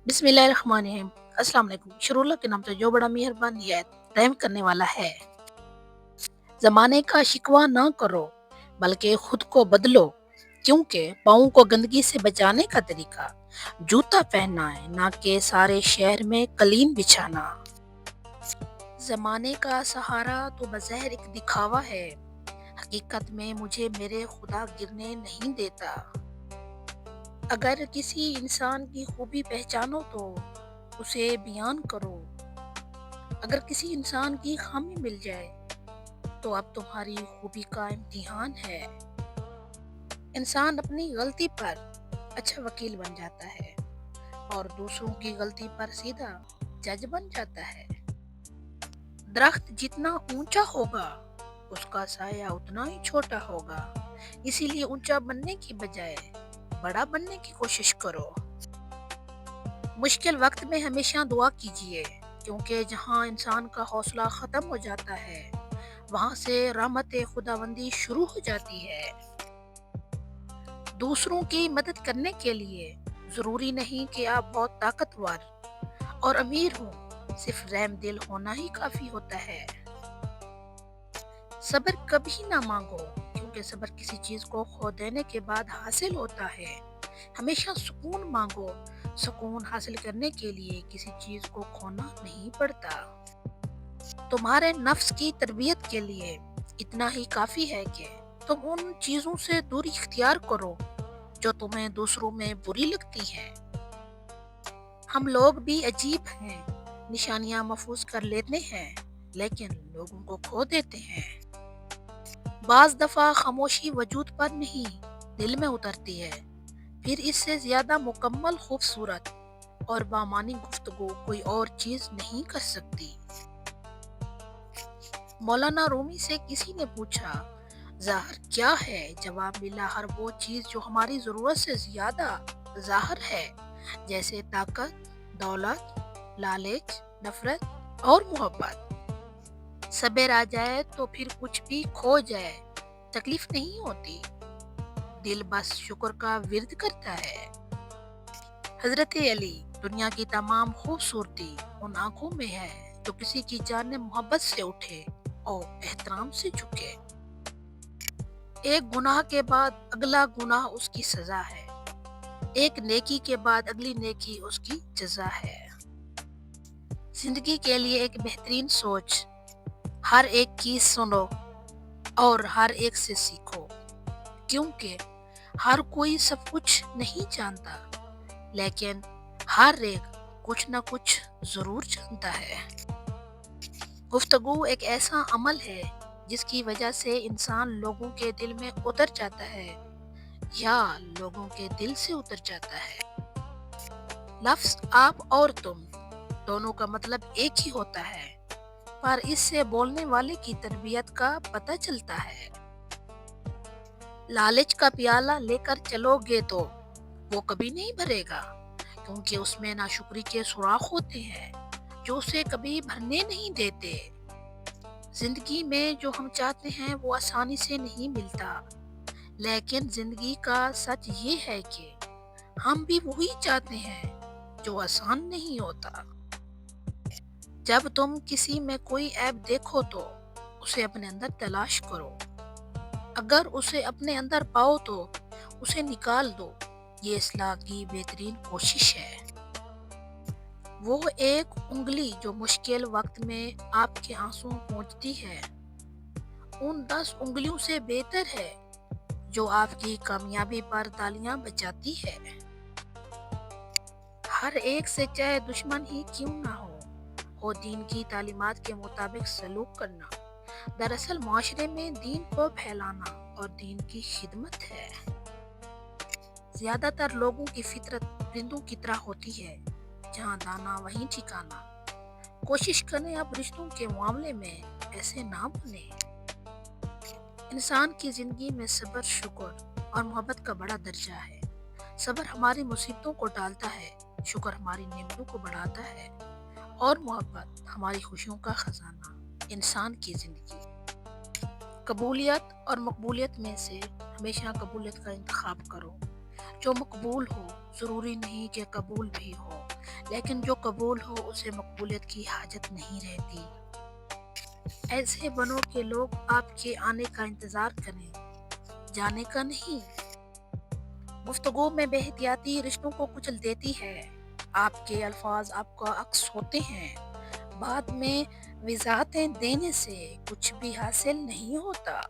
بسم اللہ الرحمن الرحیم۔ السلام علیکم۔ شروع اللہ کے نام سے جو بڑا مہربان نہایت رحم کرنے والا ہے۔ زمانے کا شکوہ نہ کرو بلکہ خود کو بدلو، کیونکہ پاؤں کو گندگی سے بچانے کا طریقہ جوتا پہننا ہے، نہ کہ سارے شہر میں قلین بچھانا۔ زمانے کا سہارا تو بظاہر ایک دکھاوا ہے، حقیقت میں مجھے میرے خدا گرنے نہیں دیتا۔ اگر کسی انسان کی خوبی پہچانو تو اسے بیان کرو، اگر کسی انسان کی خامی مل جائے تو اب تمہاری خوبی کا امتحان ہے۔ انسان اپنی غلطی پر اچھا وکیل بن جاتا ہے اور دوسروں کی غلطی پر سیدھا جج بن جاتا ہے۔ درخت جتنا اونچا ہوگا اس کا سایہ اتنا ہی چھوٹا ہوگا، اسی لیے اونچا بننے کی بجائے بڑا بننے کی کوشش کرو۔ مشکل وقت میں ہمیشہ دعا کیجیے، کیونکہ جہاں انسان کا حوصلہ ختم ہو جاتا ہے وہاں سے رحمت خداوندی شروع ہو جاتی ہے۔ دوسروں کی مدد کرنے کے لیے ضروری نہیں کہ آپ بہت طاقتور اور امیر ہوں، صرف رحم دل ہونا ہی کافی ہوتا ہے۔ صبر کبھی نہ مانگو، کیونکہ صبر کسی چیز کو کھو دینے کے بعد حاصل ہوتا ہے۔ ہمیشہ سکون مانگو، سکون حاصل کرنے کے لیے کسی چیز کو کھونا نہیں پڑتا۔ تمہارے نفس کی تربیت کے لیے اتنا ہی کافی ہے کہ تم ان چیزوں سے دوری اختیار کرو جو تمہیں دوسروں میں بری لگتی ہیں۔ ہم لوگ بھی عجیب ہیں، نشانیاں محفوظ کر لیتے ہیں لیکن لوگوں کو کھو دیتے ہیں۔ بعض دفعہ خاموشی وجود پر نہیں دل میں اترتی ہے، پھر اس سے زیادہ مکمل خوبصورت اور بامعنی گفتگو کوئی اور چیز نہیں کر سکتی۔ مولانا رومی سے کسی نے پوچھا ظاہر کیا ہے؟ جواب ملا ہر وہ چیز جو ہماری ضرورت سے زیادہ ظاہر ہے، جیسے طاقت، دولت، لالچ، نفرت اور محبت۔ صبر آ جائے تو پھر کچھ بھی کھو جائے تکلیف نہیں ہوتی، دل بس شکر کا ورد کرتا ہے۔ حضرت علی، دنیا کی تمام خوبصورتی ان آنکھوں میں ہے جو کسی کی جان محبت سے اٹھے اور احترام سے جھکے۔ ایک گناہ کے بعد اگلا گناہ اس کی سزا ہے، ایک نیکی کے بعد اگلی نیکی اس کی جزا ہے۔ زندگی کے لیے ایک بہترین سوچ، ہر ایک کی سنو اور ہر ایک سے سیکھو، کیونکہ ہر کوئی سب کچھ نہیں جانتا لیکن ہر ایک کچھ نہ کچھ ضرور جانتا ہے۔ گفتگو ایک ایسا عمل ہے جس کی وجہ سے انسان لوگوں کے دل میں اتر جاتا ہے یا لوگوں کے دل سے اتر جاتا ہے۔ لفظ آپ اور تم دونوں کا مطلب ایک ہی ہوتا ہے، پر اس سے بولنے والے کی تربیت کا پتہ چلتا ہے۔ لالچ کا پیالہ لے کر چلو گے تو وہ کبھی نہیں بھرے گا، کیونکہ اس میں ناشکری کے سوراخ ہوتے ہیں جو اسے کبھی بھرنے نہیں دیتے۔ زندگی میں جو ہم چاہتے ہیں وہ آسانی سے نہیں ملتا، لیکن زندگی کا سچ یہ ہے کہ ہم بھی وہی چاہتے ہیں جو آسان نہیں ہوتا۔ جب تم کسی میں کوئی عیب دیکھو تو اسے اپنے اندر تلاش کرو، اگر اسے اپنے اندر پاؤ تو اسے نکال دو، یہ اصلاح کی بہترین کوشش ہے۔ وہ ایک انگلی جو مشکل وقت میں آپ کے آنسو پہنچتی ہے ان 10 انگلیوں سے بہتر ہے جو آپ کی کامیابی پر تالیاں بجاتی ہے۔ ہر ایک سے چاہے دشمن ہی کیوں نہ ہو دین کی تعلیمات کے مطابق سلوک کرنا دراصل معاشرے میں دین کو پھیلانا اور دین کی خدمت ہے۔ زیادہ تر لوگوں کی فطرت پرندوں کی طرح ہوتی ہے، جہاں دانا وہیں ٹھکانا۔ کوشش کریں اب رشتوں کے معاملے میں ایسے نہ بنیں۔ انسان کی زندگی میں صبر، شکر اور محبت کا بڑا درجہ ہے۔ صبر ہماری مصیبتوں کو ٹالتا ہے، شکر ہماری نعمتوں کو بڑھاتا ہے اور محبت ہماری خوشیوں کا خزانہ۔ انسان کی زندگی قبولیت اور مقبولیت میں سے ہمیشہ قبولیت کا انتخاب کرو۔ جو مقبول ہو ضروری نہیں کہ قبول بھی ہو، لیکن جو قبول ہو اسے مقبولیت کی حاجت نہیں رہتی۔ ایسے بنو کہ لوگ آپ کے آنے کا انتظار کریں، جانے کا نہیں۔ گفتگو میں بے احتیاطی رشتوں کو کچل دیتی ہے۔ آپ کے الفاظ آپ کا عکس ہوتے ہیں۔ بعد میں وضاحتیں دینے سے کچھ بھی حاصل نہیں ہوتا۔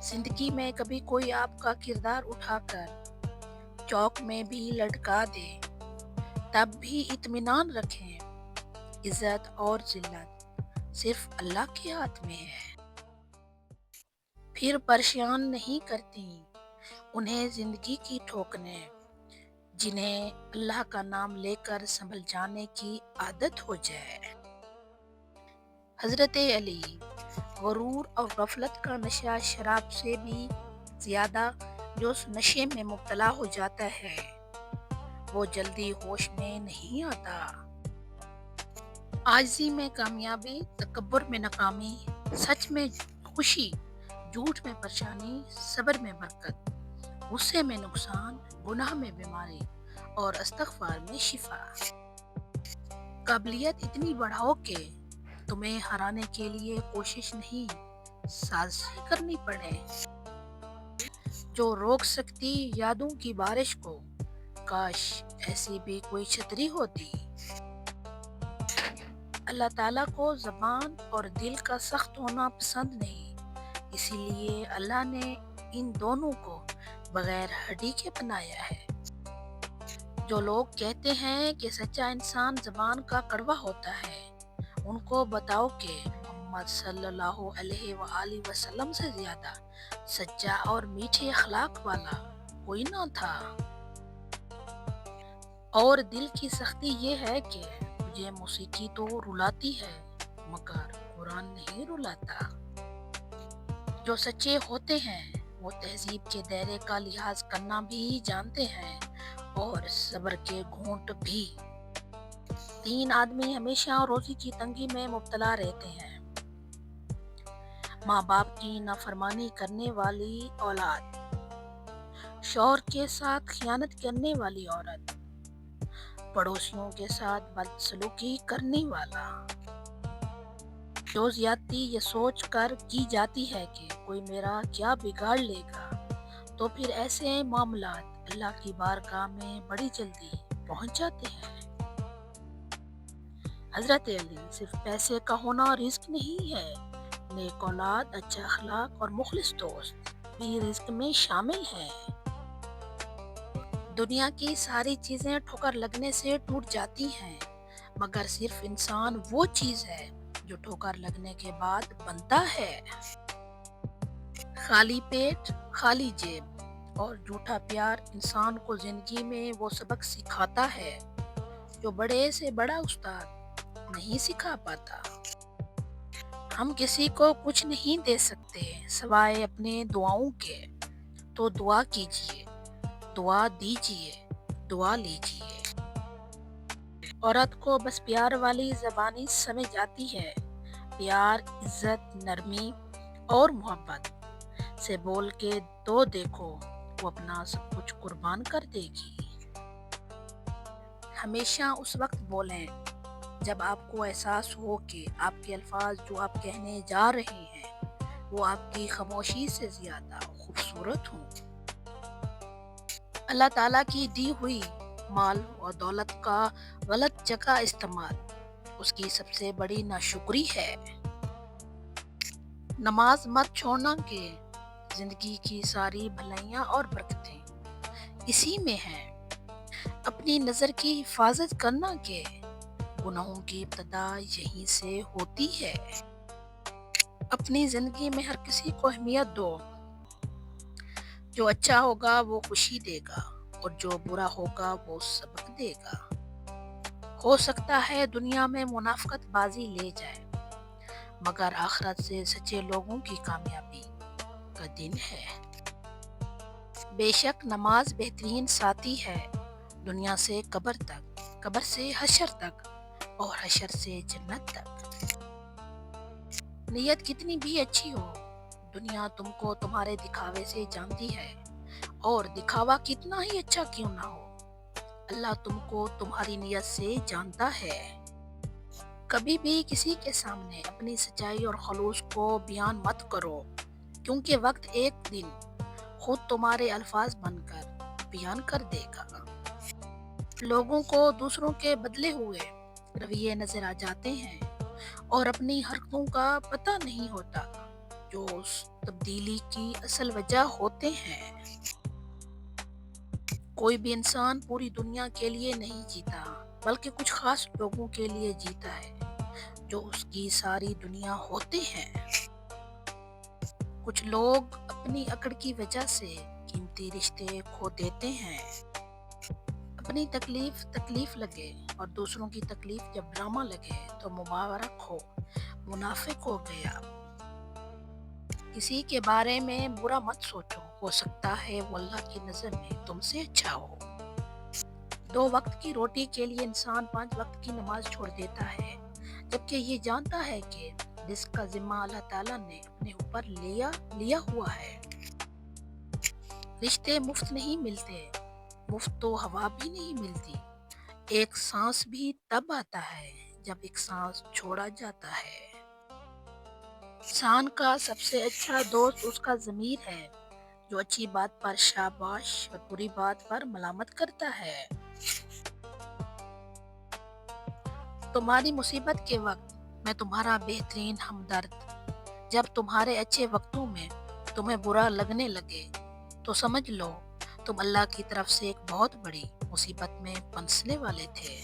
زندگی میں کبھی کوئی آپ کا کردار اٹھا کر چوک میں بھی لٹکا دے، تب بھی اطمینان رکھیں، عزت اور ذلت صرف اللہ کے ہاتھ میں ہے۔ پھر پریشان نہیں کرتی انہیں زندگی کی ٹھوکریں، جنہیں اللہ کا نام لے کر سنبھل جانے کی عادت ہو جائے۔ حضرت علی، غرور اور غفلت کا نشہ شراب سے بھی زیادہ جو اس نشے میں مبتلا ہو جاتا ہے وہ جلدی ہوش میں نہیں آتا۔ عاجزی میں کامیابی، تکبر میں ناکامی، سچ میں خوشی، جھوٹ میں پریشانی، صبر میں برکت، غصے میں نقصان، گناہ میں بیماری اور استغفار میں شفا۔ قابلیت اتنی بڑھاؤ کہ تمہیں ہرانے کے لیے کوشش نہیں، سازشی کرنی پڑے۔ جو روک سکتی یادوں کی بارش کو، کاش ایسی بھی کوئی چھتری ہوتی۔ اللہ تعالیٰ کو زبان اور دل کا سخت ہونا پسند نہیں، اسی لیے اللہ نے ان دونوں کو بغیر ہڈی کے بنایا ہے۔ جو لوگ کہتے ہیں کہ سچا انسان زبان کا کڑوا ہوتا ہے، ان کو بتاؤ کہ محمد صلی اللہ علیہ وآلہ وسلم سے زیادہ سچا اور میٹھے اخلاق والا کوئی نہ تھا۔ اور دل کی سختی یہ ہے کہ مجھے موسیقی تو رلاتی ہے مگر قرآن نہیں رلاتا۔ جو سچے ہوتے ہیں وہ تہذیب کے دائرے کا لحاظ کرنا بھی جانتے ہیں اور صبر کے گھونٹ بھی۔ 3 آدمی ہمیشہ روزی کی تنگی میں مبتلا رہتے ہیں: ماں باپ کی نافرمانی کرنے والی اولاد، شوہر کے ساتھ خیانت کرنے والی عورت، پڑوسیوں کے ساتھ بدسلوکی کرنے والا۔ جو زیادتی یہ سوچ کر کی جاتی ہے کہ کوئی میرا کیا بگاڑ لے گا، تو پھر ایسے معاملات اللہ کی بارگاہ میں بڑی جلدی پہنچ جاتے ہیں۔ حضرت علی، صرف پیسے کا ہونا رزق نہیں ہے، نیک اولاد، اچھا اخلاق اور مخلص دوست بھی رزق میں شامل ہیں۔ دنیا کی ساری چیزیں ٹھوکر لگنے سے ٹوٹ جاتی ہیں، مگر صرف انسان وہ چیز ہے جو ٹھوکر لگنے کے بعد بنتا ہے۔ خالی پیٹ، خالی جیب اور جھوٹا پیار انسان کو زندگی میں وہ سبق سکھاتا ہے جو بڑے سے بڑا استاد نہیں سکھا پاتا۔ ہم کسی کو کچھ نہیں دے سکتے سوائے اپنے دعاؤں کے، تو دعا کیجیے، دعا دیجیے، دعا لیجیے۔ عورت کو بس پیار والی زبانی سمجھ آتی ہے۔ پیار، عزت، نرمی اور محبت سے بول کے تو دیکھو، وہ اپنا سب کچھ قربان کر دے گی۔ ہمیشہ اس وقت بولیں جب آپ کو احساس ہو کہ آپ کے الفاظ جو آپ کہنے جا رہے ہیں وہ آپ کی خاموشی سے زیادہ خوبصورت ہوں۔ اللہ تعالیٰ کی دی ہوئی مال اور دولت کا غلط جگہ استعمال اس کی سب سے بڑی ناشکری ہے۔ نماز مت چھوڑنا کہ زندگی کی ساری بھلائیاں اور برکتیں اسی میں ہیں۔ اپنی نظر کی حفاظت کرنا کہ گناہوں کی ابتدا یہیں سے ہوتی ہے۔ اپنی زندگی میں ہر کسی کو اہمیت دو۔ جو اچھا ہوگا وہ خوشی دے گا اور جو برا ہوگا وہ سبق دے گا۔ ہو سکتا ہے دنیا میں منافقت بازی لے جائے، مگر آخرت سے سچے لوگوں کی کامیابی کا دن ہے۔ بے شک نماز بہترین ساتھی ہے، دنیا سے قبر تک، قبر سے حشر تک اور حشر سے جنت تک۔ نیت کتنی بھی اچھی ہو، دنیا تم کو تمہارے دکھاوے سے جانتی ہے، اور دکھاوا کتنا ہی اچھا کیوں نہ ہو، اللہ تم کو تمہاری نیت سے جانتا ہے۔ کبھی بھی کسی کے سامنے اپنی سچائی اور خلوص کو بیان مت کرو، کیونکہ وقت ایک دن خود تمہارے الفاظ بن کر بیان کر دے گا۔ لوگوں کو دوسروں کے بدلے ہوئے رویے نظر آ جاتے ہیں اور اپنی حرکتوں کا پتہ نہیں ہوتا جو اس تبدیلی کی اصل وجہ ہوتے ہیں۔ کوئی بھی انسان پوری دنیا کے لیے نہیں جیتا، بلکہ کچھ خاص لوگوں کے لیے جیتا ہے جو اس کی ساری دنیا ہوتے ہیں۔ کچھ لوگ اپنی اکڑ کی وجہ سے قیمتی رشتے کھو دیتے ہیں۔ اپنی تکلیف لگے اور دوسروں کی تکلیف جب ڈرامہ لگے تو مبارک ہو، منافق ہو گیا۔ کسی کے بارے میں برا مت سوچو، ہو سکتا ہے وہ اللہ کی نظر میں تم سے اچھا ہو۔ 2 وقت کی روٹی کے لیے انسان 5 وقت کی نماز چھوڑ دیتا ہے، جبکہ یہ جانتا ہے کہ رزق کا ذمہ اللہ تعالیٰ نے اپنے اوپر لیا ہوا ہے۔ رشتے مفت نہیں ملتے، مفت تو ہوا بھی نہیں ملتی۔ ایک سانس بھی تب آتا ہے جب ایک سانس چھوڑا جاتا ہے۔ انسان کا سب سے اچھا دوست اس کا ضمیر ہے، جو اچھی بات پر شاباش اور بری بات پر ملامت کرتا ہے۔ تمہاری مصیبت کے وقت میں تمہارا بہترین ہمدرد، جب تمہارے اچھے وقتوں میں تمہیں برا لگنے لگے تو سمجھ لو تم اللہ کی طرف سے ایک بہت بڑی مصیبت میں پھنسنے والے تھے۔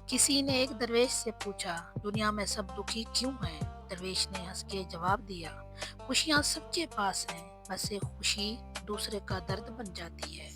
کسی نے ایک درویش سے پوچھا، دنیا میں سب دکھی کیوں ہیں؟ درویش نے ہنس کے جواب دیا، خوشیاں سب کے پاس ہیں، بس ایک خوشی دوسرے کا درد بن جاتی ہے۔